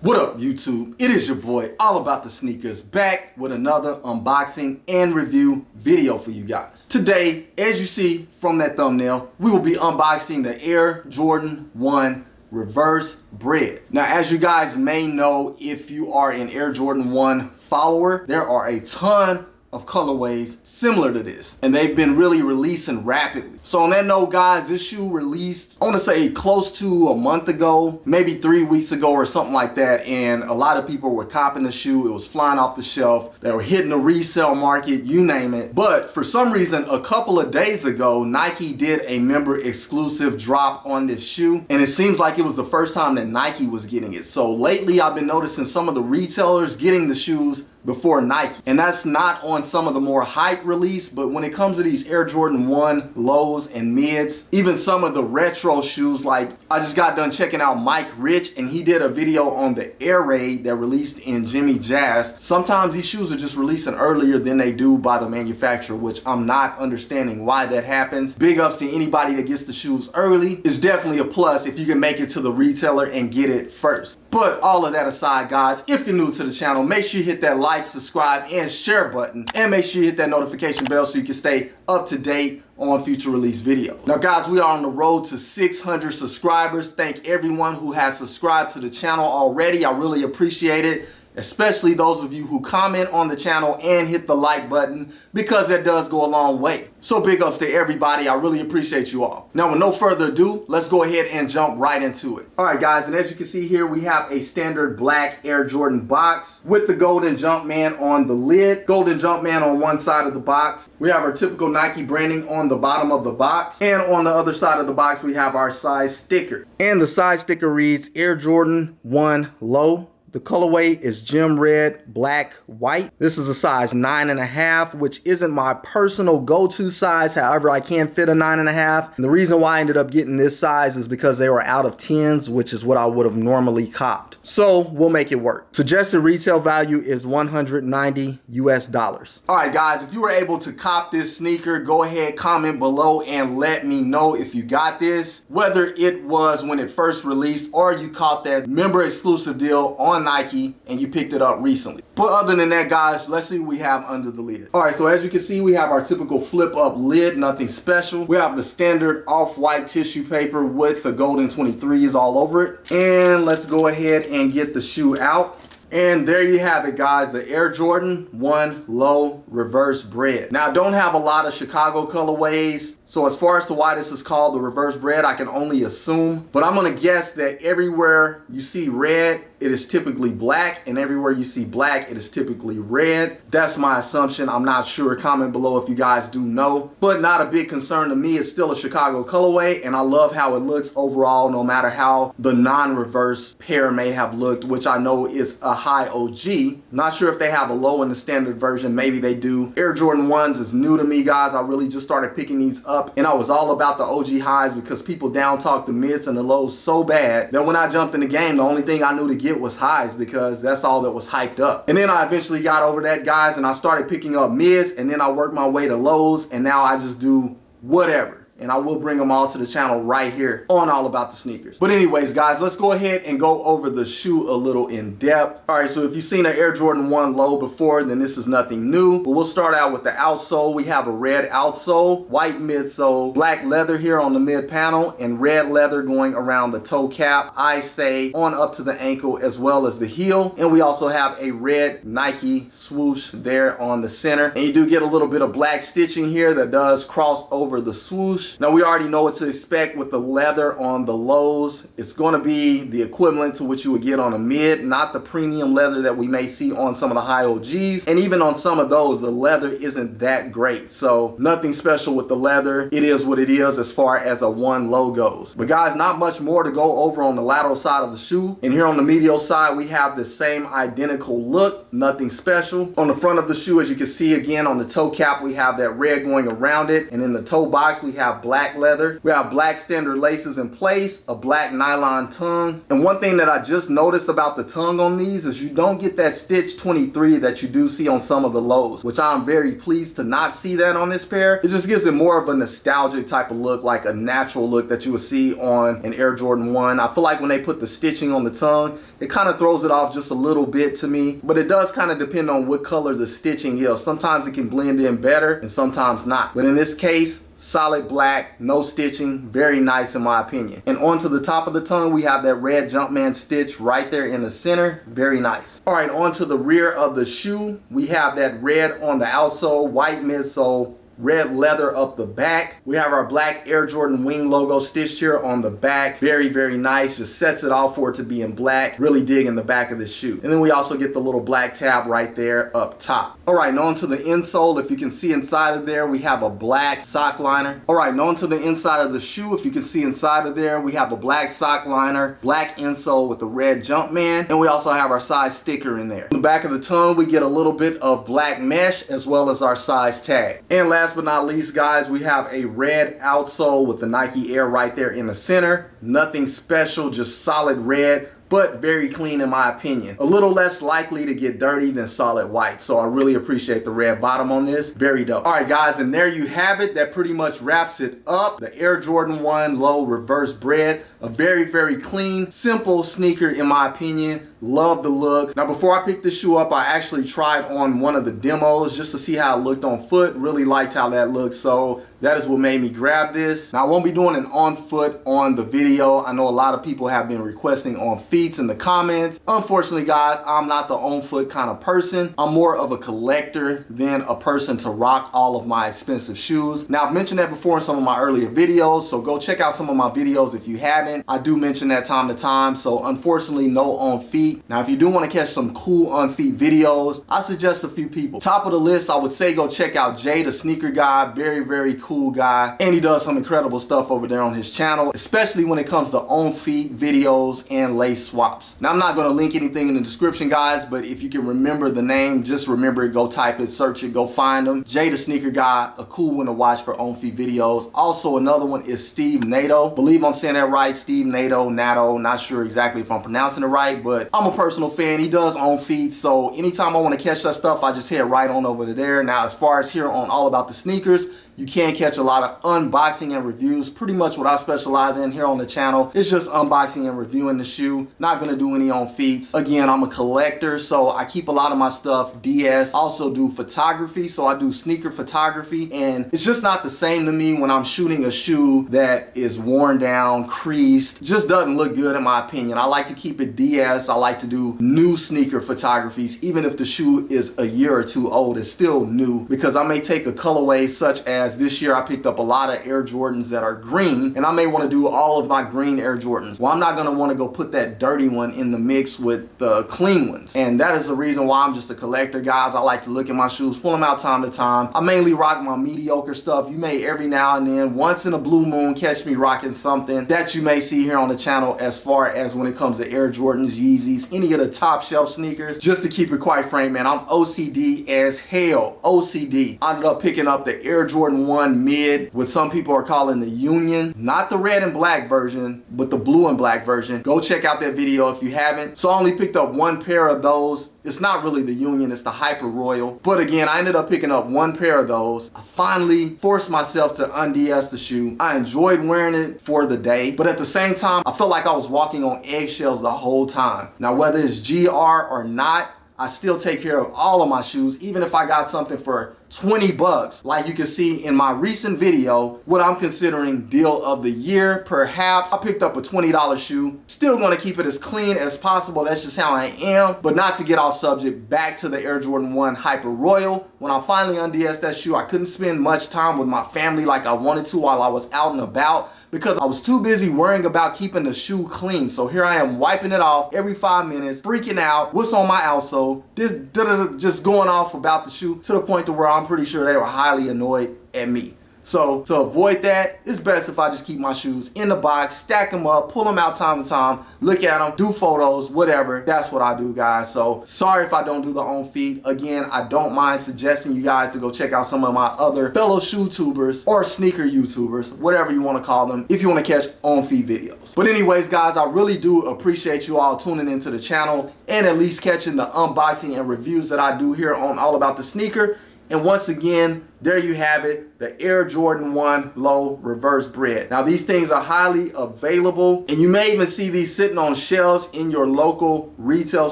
What up, YouTube? It is your boy, All About The Sneakerz, back with another unboxing and review video for you guys. Today, as you see from that thumbnail, we will be unboxing the Air Jordan 1 Reverse Bred. Now, as you guys may know, if you are an Air Jordan 1 follower, there are a ton of colorways similar to this, and they've been really releasing rapidly. So on that note, guys, this shoe released, I want to say close to a month ago, maybe 3 weeks ago or something like that, and a lot of people were copping the shoe. It was flying off the shelf. They were hitting the resale market, you name it. But for some reason, a couple of days ago, Nike did a member exclusive drop on this shoe, and it seems like it was the first time that Nike was getting it. So lately, I've been noticing some of the retailers getting the shoes before Nike, and that's not on some of the more hype release, but when it comes to these Air Jordan 1 lows and mids, even some of the retro shoes, like I just got done checking out Mike Rich, and he did a video on the Air Raid that released in Jimmy Jazz. Sometimes these shoes are just releasing earlier than they do by the manufacturer, which I'm not understanding why that happens. Big ups to anybody that gets the shoes early. It's definitely a plus if you can make it to the retailer and get it first. But all of that aside, guys, if you're new to the channel, make sure you hit that like, subscribe, and share button, and make sure you hit that notification bell so you can stay up to date on future release videos. Now, guys, we are on the road to 600 subscribers. Thank everyone who has subscribed to the channel already. I really appreciate it, especially those of you who comment on the channel and hit the like button, because that does go a long way. So big ups to everybody. I really appreciate you all. Now, with no further ado, let's go ahead and jump right into it. All right, guys, and as you can see here, we have a standard black Air Jordan box with the golden Jumpman on the lid, golden Jumpman on one side of the box. We have our typical Nike branding on the bottom of the box, and on the other side of the box, we have our size sticker. And the size sticker reads Air Jordan 1 Low. The colorway is gem red, black, white. This is a size 9.5, which isn't my personal go-to size. However, I can fit a 9.5. And the reason why I ended up getting this size is because they were out of 10s, which is what I would have normally copped. So we'll make it work. Suggested retail value is $190 US. All right, guys, if you were able to cop this sneaker, go ahead, comment below and let me know if you got this, whether it was when it first released or you caught that member exclusive deal on Nike and you picked it up recently. But other than that, guys, let's see what we have under the lid. All right, so as you can see, we have our typical flip up lid, nothing special. We have the standard off-white tissue paper with the golden 23s all over it. And let's go ahead and get the shoe out. And there you have it, guys, the Air Jordan 1 Low Reverse Bred. Now, I don't have a lot of Chicago colorways, so as far as to why this is called the Reverse Bred, I can only assume. But I'm gonna guess that everywhere you see red, it is typically black, and everywhere you see black, it is typically red. That's my assumption. I'm not sure. Comment below if you guys do know. But not a big concern to me. It's still a Chicago colorway, and I love how it looks overall, no matter how the non-reverse pair may have looked, which I know is a high OG. Not sure if they have a low in the standard version. Maybe they do. Air Jordan 1s is new to me, guys. I really just started picking these up, and I was all about the OG highs because people down talk the mids and the lows so bad that when I jumped in the game, the only thing I knew to get was highs because that's all that was hyped up. And then I eventually got over that, guys, and I started picking up mids, and then I worked my way to lows, and now I just do whatever. And I will bring them all to the channel right here on All About The Sneakerz. But anyways, guys, let's go ahead and go over the shoe a little in depth. All right, so if you've seen an Air Jordan 1 Low before, then this is nothing new. But we'll start out with the outsole. We have a red outsole, white midsole, black leather here on the mid panel, and red leather going around the toe cap. I say on up to the ankle as well as the heel. And we also have a red Nike swoosh there on the center. And you do get a little bit of black stitching here that does cross over the swoosh. Now, we already know what to expect with the leather on the lows. It's going to be the equivalent to what you would get on a mid, not the premium leather that we may see on some of the high OGs. And even on some of those, the leather isn't that great. So nothing special with the leather. It is what it is as far as a 1 Low goes. But guys, not much more to go over on the lateral side of the shoe. And here on the medial side, we have the same identical look, nothing special. On the front of the shoe, as you can see again on the toe cap, we have that red going around it. And in the toe box, we have have black leather. We have black standard laces in place, a black nylon tongue. And one thing that I just noticed about the tongue on these is you don't get that stitch 23 that you do see on some of the lows, which I'm very pleased to not see that on this pair. It just gives it more of a nostalgic type of look, like a natural look that you would see on an Air Jordan 1. I feel like when they put the stitching on the tongue, it kind of throws it off just a little bit to me, but it does kind of depend on what color the stitching is. Sometimes it can blend in better and sometimes not. But in this case, solid black, no stitching, very nice in my opinion. And onto the top of the tongue, we have that red Jumpman stitch right there in the center, very nice. All right, onto the rear of the shoe, we have that red on the outsole, white midsole, red leather up the back. We have our black Air Jordan wing logo stitched here on the back. Very, very nice. Just sets it off for it to be in black. Really digging the back of the shoe. And then we also get the little black tab right there up top. All right, and on to the insole. If you can see inside of there, we have a black sock liner. All right, and on to the inside of the shoe. If you can see inside of there, we have a black sock liner, black insole with the red Jumpman, and we also have our size sticker in there. On the back of the tongue, we get a little bit of black mesh as well as our size tag. And last but not least, guys, we have a red outsole with the Nike Air right there in the center. Nothing special, just solid red, but very clean in my opinion. A little less likely to get dirty than solid white. So I really appreciate the red bottom on this. Very dope. All right, guys, and there you have it. That pretty much wraps it up. The Air Jordan 1 Low Reverse Bred. A very, very clean, simple sneaker in my opinion. Love the look. Now, before I picked this shoe up, I actually tried on one of the demos just to see how it looked on foot. Really liked how that looked. So that is what made me grab this. Now, I won't be doing an on foot on the video. I know a lot of people have been requesting on feet in the comments. Unfortunately, guys, I'm not the on foot kind of person. I'm more of a collector than a person to rock all of my expensive shoes. Now, I've mentioned that before in some of my earlier videos, so go check out some of my videos if you haven't. I do mention that time to time, so unfortunately, no on feet. Now, if you do want to catch some cool on feet videos, I suggest a few people. Top of the list, I would say go check out Jay, the sneaker guy. Very, very cool guy, and he does some incredible stuff over there on his channel, especially when it comes to on feet videos and lace swaps. Now, I'm not going to link anything in the description, guys, but if you can remember the name, just remember it, go type it, search it, go find him. Jay, the sneaker guy, a cool one to watch for on feet videos. Also, another one is Steve Nato. Believe I'm saying that right, Steve Nato, not sure exactly if I'm pronouncing it right, but I'm a personal fan. He does on feet, so anytime I want to catch that stuff, I just head right on over to there. Now, as far as here on All About the Sneakerz, you can catch a lot of unboxing and reviews. Pretty much what I specialize in here on the channel is just unboxing and reviewing the shoe. Not gonna do any on feet. Again, I'm a collector, so I keep a lot of my stuff DS. Also do photography, so I do sneaker photography, and it's just not the same to me when I'm shooting a shoe that is worn down, creased. Just doesn't look good in my opinion. I like to keep it DS. I like to do new sneaker photographies, even if the shoe is a year or two old, it's still new, because I may take a colorway such as this year I picked up a lot of Air Jordans that are green, and I may want to do all of my green Air Jordans. Well, I'm not going to want to go put that dirty one in the mix with the clean ones, and that is the reason why I'm just a collector, guys. I like to look at my shoes, pull them out time to time. I mainly rock my mediocre stuff. You may every now and then, once in a blue moon, catch me rocking something that you may see here on the channel as far as when it comes to Air Jordans, Yeezys, any of the top shelf sneakers. Just to keep it quite frank, man, I'm OCD as hell. OCD. I ended up picking up the Air Jordan 1 mid, what some people are calling the Union, not the red and black version, but the blue and black version. Go check out that video if you haven't. So I only picked up one pair of those. It's not really the Union, it's the Hyper Royal. But again, I ended up picking up one pair of those. I finally forced myself to unds the shoe. I enjoyed wearing it for the day, but at the same time, I felt like I was walking on eggshells the whole time. Now, whether it's GR or not, I still take care of all of my shoes, even if I got something for 20 bucks. Like you can see in my recent video, what I'm considering deal of the year, perhaps. I picked up a $20 shoe. Still gonna keep it as clean as possible. That's just how I am. But not to get off subject, back to the Air Jordan 1 Hyper Royal. When I finally unds that shoe, I couldn't spend much time with my family like I wanted to while I was out and about, because I was too busy worrying about keeping the shoe clean. So here I am wiping it off every 5 minutes, freaking out, what's on my outsole, just going off about the shoe, to the point to where I'm pretty sure they were highly annoyed at me. So to avoid that, it's best if I just keep my shoes in the box, stack them up, pull them out time to time, look at them, do photos, whatever. That's what I do, guys. So sorry if I don't do the on feet. Again, I don't mind suggesting you guys to go check out some of my other fellow shoe tubers or sneaker YouTubers, whatever you want to call them, if you want to catch on feet videos. But anyways, guys, I really do appreciate you all tuning into the channel and at least catching the unboxing and reviews that I do here on All About the Sneaker. And once again, there you have it, the Air Jordan 1 Low Reverse Bred. Now these things are highly available, and you may even see these sitting on shelves in your local retail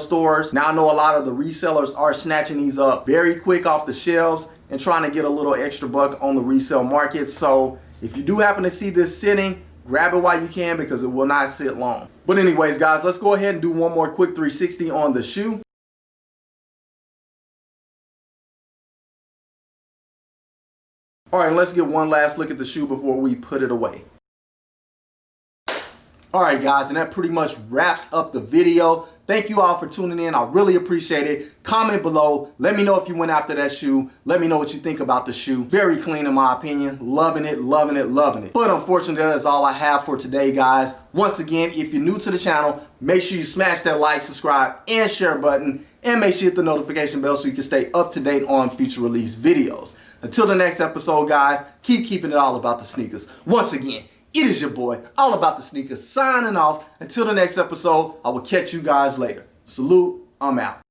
stores. Now I know a lot of the resellers are snatching these up very quick off the shelves and trying to get a little extra buck on the resale market. So if you do happen to see this sitting, grab it while you can because it will not sit long. But anyways, guys, let's go ahead and do one more quick 360 on the shoe. All right, let's get one last look at the shoe before we put it away. All right, guys, and that pretty much wraps up the video. Thank you all for tuning in. I really appreciate it. Comment below. Let me know if you went after that shoe. Let me know what you think about the shoe. Very clean in my opinion. Loving it, loving it, loving it. But unfortunately, that is all I have for today, guys. Once again, if you're new to the channel, make sure you smash that like, subscribe, and share button. And make sure you hit the notification bell so you can stay up to date on future release videos. Until the next episode, guys, keep keeping it all about the sneakers. Once again, it is your boy, All About the Sneakers, signing off. Until the next episode, I will catch you guys later. Salute, I'm out.